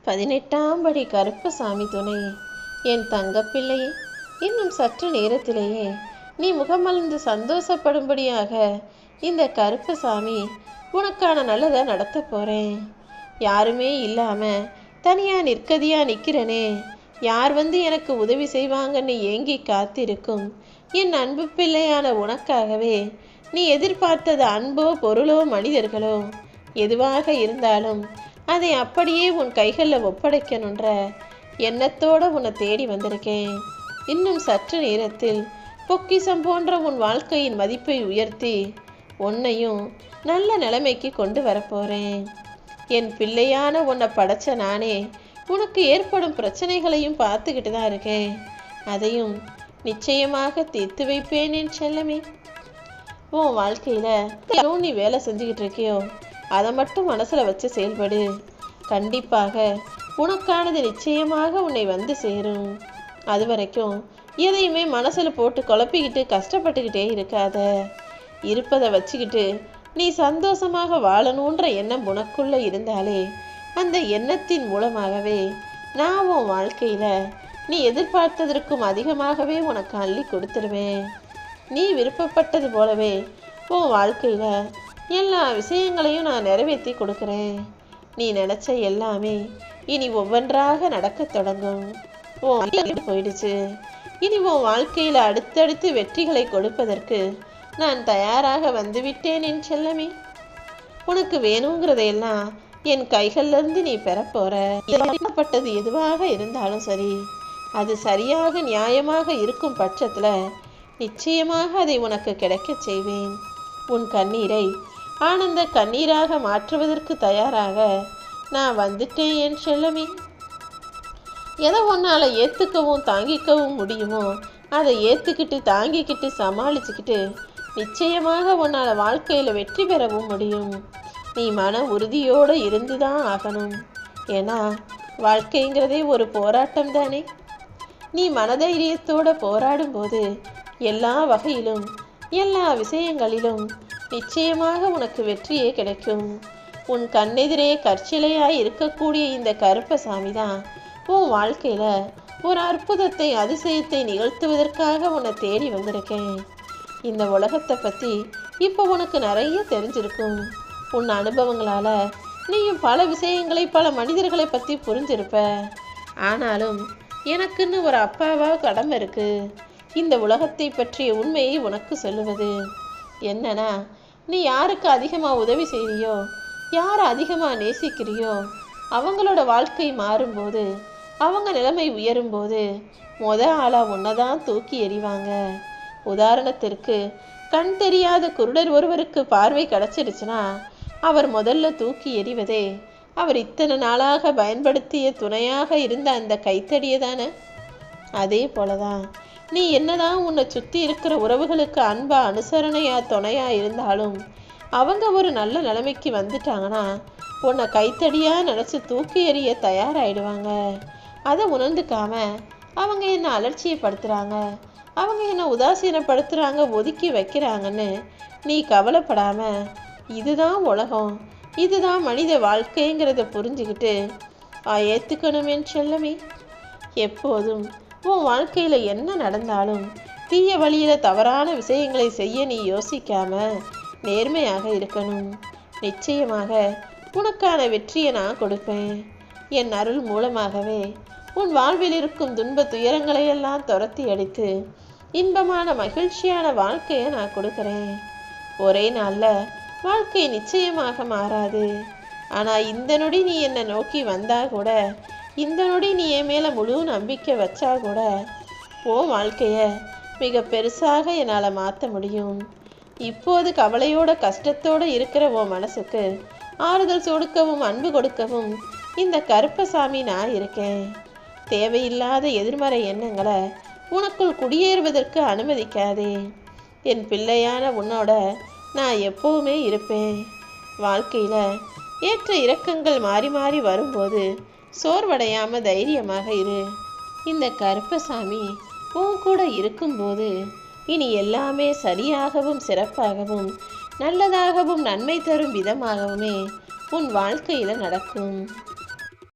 18ஆம் படி கருப்பசாமி துணை. என் தங்கப்பிள்ளையே, இன்னும் சற்று நேரத்திலேயே நீ முகமலர்ந்து சந்தோஷப்படும்படியாக இந்த கருப்பசாமி உனக்கான நல்லதை நடத்த போகிறேன். யாருமே இல்லாமல் தனியாக நிற்கதியாக நிற்கிறனே, யார் வந்து எனக்கு உதவி செய்வாங்கன்னு ஏங்கி காத்திருக்கும் என் அன்பு பிள்ளையான உனக்காகவே நீ எதிர்பார்த்தது அன்போ பொருளோ மனிதர்களோ எதுவாக இருந்தாலும் அதை அப்படியே உன் கைகளில் ஒப்படைக்கணுன்ற எண்ணத்தோடு உன்னை தேடி வந்திருக்கேன். இன்னும் சற்று நேரத்தில் பொக்கிஷம் போன்ற உன் வாழ்க்கையின் மதிப்பை உயர்த்தி உன்னையும் நல்ல நிலைமைக்கு கொண்டு வரப்போகிறேன். என் பிள்ளையான உன்னை படைச்ச நானே உனக்கு ஏற்படும் பிரச்சனைகளையும் பார்த்துக்கிட்டு தான் இருக்கேன். அதையும் நிச்சயமாக தீர்த்து வைப்பேன் என் செல்லமே. உன் வாழ்க்கையில் நீ வேலை செஞ்சுக்கிட்டு இருக்கியோ அதை மட்டும் மனசில் வச்சு செயல்படு. கண்டிப்பாக உனக்கானது நிச்சயமாக உன்னை வந்து சேரும். அது வரைக்கும் எதையுமே மனசில் போட்டு குழப்பிக்கிட்டு கஷ்டப்பட்டுக்கிட்டே இருக்காத. இருப்பதை வச்சுக்கிட்டு நீ சந்தோஷமாக வாழணுன்ற எண்ணம் உனக்குள்ளே இருந்தாலே அந்த எண்ணத்தின் மூலமாகவே நான் உன் வாழ்க்கையில் நீ எதிர்பார்த்ததற்கும் அதிகமாகவே உனக்கு அள்ளி கொடுத்துருவேன். நீ விருப்பப்பட்டது போலவே உன் வாழ்க்கையில் எல்லா விஷயங்களையும் நான் நிறைவேற்றி கொடுக்குறேன். நீ நினச்ச எல்லாமே இனி ஒவ்வொன்றாக நடக்க தொடங்கும். உன் போயிடுச்சு. இனி உன் வாழ்க்கையில் அடுத்தடுத்து வெற்றிகளை கொடுப்பதற்கு நான் தயாராக வந்துவிட்டேன் என் செல்லமே. உனக்கு வேணுங்கிறதையெல்லாம் என் கைகளிலிருந்து நீ பெறப்போற. பட்டது எதுவாக இருந்தாலும் சரி, அது சரியாக நியாயமாக இருக்கும் பட்சத்தில் நிச்சயமாக அதை உனக்கு கிடைக்க செய்வேன். உன் கண்ணீரை ஆனந்த கண்ணீராக மாற்றுவதற்கு தயாராக நான் வந்துட்டேன் என் செல்லமே. எதை உன்னால் ஏற்றுக்கவும் தாங்கிக்கவும் முடியுமோ அதை ஏற்றுக்கிட்டு தாங்கிக்கிட்டு சமாளிச்சுக்கிட்டு நிச்சயமாக உன்னால் வாழ்க்கையில் வெற்றி பெறவும் முடியும். நீ மன உறுதியோடு இருந்து தான் ஆகணும். ஏன்னா வாழ்க்கைங்கிறதே ஒரு போராட்டம் தானே. நீ மனதைரியத்தோடு போராடும்போது எல்லா வகையிலும் எல்லா விஷயங்களிலும் நிச்சயமாக உனக்கு வெற்றியே கிடைக்கும். உன் கண்ணெதிரே கற்சிலையாய் இருக்கக்கூடிய இந்த கருப்பசாமி தான் உன் வாழ்க்கையில் ஒரு அற்புதத்தை அதிசயத்தை நிகழ்த்துவதற்காக உன்னை தேடி வந்திருக்கேன். இந்த உலகத்தை பற்றி இப்போ உனக்கு நிறைய தெரிஞ்சிருக்கும். உன் அனுபவங்களால் நீயும் பல விஷயங்களை பல மனிதர்களை பற்றி புரிஞ்சிருப்ப. ஆனாலும் எனக்குன்னு ஒரு அப்பாவா கடமை இருக்குது இந்த உலகத்தை பற்றிய உண்மையை உனக்கு சொல்லுவது. என்னன்னா, நீ யாருக்கு அதிகமாக உதவி செய்கிறியோ, யாரை அதிகமாக நேசிக்கிறியோ அவங்களோட வாழ்க்கை மாறும்போது, அவங்க நிலைமை உயரும்போது ஆளாக உன்னை தான் தூக்கி எறிவாங்க. உதாரணத்திற்கு, கண் தெரியாத குருடர் ஒருவருக்கு பார்வை கிடச்சிருச்சுன்னா அவர் முதல்ல தூக்கி எறிவதே அவர் இத்தனை நாளாக பயன்படுத்திய துணையாக இருந்த அந்த கைத்தடியை தானே. அதே போலதான் நீ என்னதான் உன்னை சுற்றி இருக்கிற உறவுகளுக்கு அன்பா அனுசரணையா துணையா இருந்தாலும் அவங்க ஒரு நல்ல நிலைமைக்கு வந்துட்டாங்கன்னா உன்னை கைத்தடியாக நினச்சி தூக்கி எறிய தயாராகிடுவாங்க. அதை உணர்ந்துக்காம அவங்க என்னை அலட்சியப்படுத்துகிறாங்க, அவங்க என்னை உதாசீனப்படுத்துகிறாங்க, ஒதுக்கி வைக்கிறாங்கன்னு நீ கவலைப்படாமல் இதுதான் உலகம், இதுதான் மனித வாழ்க்கைங்கிறத புரிஞ்சுக்கிட்டு ஏற்றுக்கணுமேன்னு செல்லமே. எப்போதும் உன் வாழ்க்கையில் என்ன நடந்தாலும் தீய வழியில் தவறான விஷயங்களை செய்ய நீ யோசிக்காம நேர்மையாக இருக்கணும். நிச்சயமாக உனக்கான வெற்றியை நான் கொடுப்பேன். என் அருள் மூலமாகவே உன் வாழ்வில் இருக்கும் துன்ப துயரங்களையெல்லாம் துரத்தி அடித்து இன்பமான மகிழ்ச்சியான வாழ்க்கையை நான் கொடுக்குறேன். ஒரே நாளில் வாழ்க்கை நிச்சயமாக மாறாது. ஆனால் இந்த நொடி நீ என்னை நோக்கி வந்தா கூட, இந்த நொடி நீ என் மேலே முழு நம்பிக்கை வச்சா கூட உன் வாழ்க்கையை மிக பெருசாக என்னால் மாற்ற முடியும். இப்போது கவலையோட கஷ்டத்தோடு இருக்கிற உன் மனசுக்கு ஆறுதல் கொடுக்கவும் அன்பு கொடுக்கவும் இந்த கருப்பசாமி நான் இருக்கேன். தேவையில்லாத எதிர்மறை எண்ணங்களை உனக்குள் குடியேறுவதற்கு அனுமதிக்காதே. என் பிள்ளையான உன்னோட நான் எப்பவுமே இருப்பேன். வாழ்க்கையில் ஏற்ற இறக்கங்கள் மாறி மாறி வரும்போது சோர்வடையாமல் தைரியமாக இரு. இந்த கருப்பசாமி உன் கூட இருக்கும்போது இனி எல்லாமே சரியாகவும் சிறப்பாகவும் நல்லதாகவும் நன்மை தரும் விதமாகவுமே உன் வாழ்க்கையில் நடக்கும்.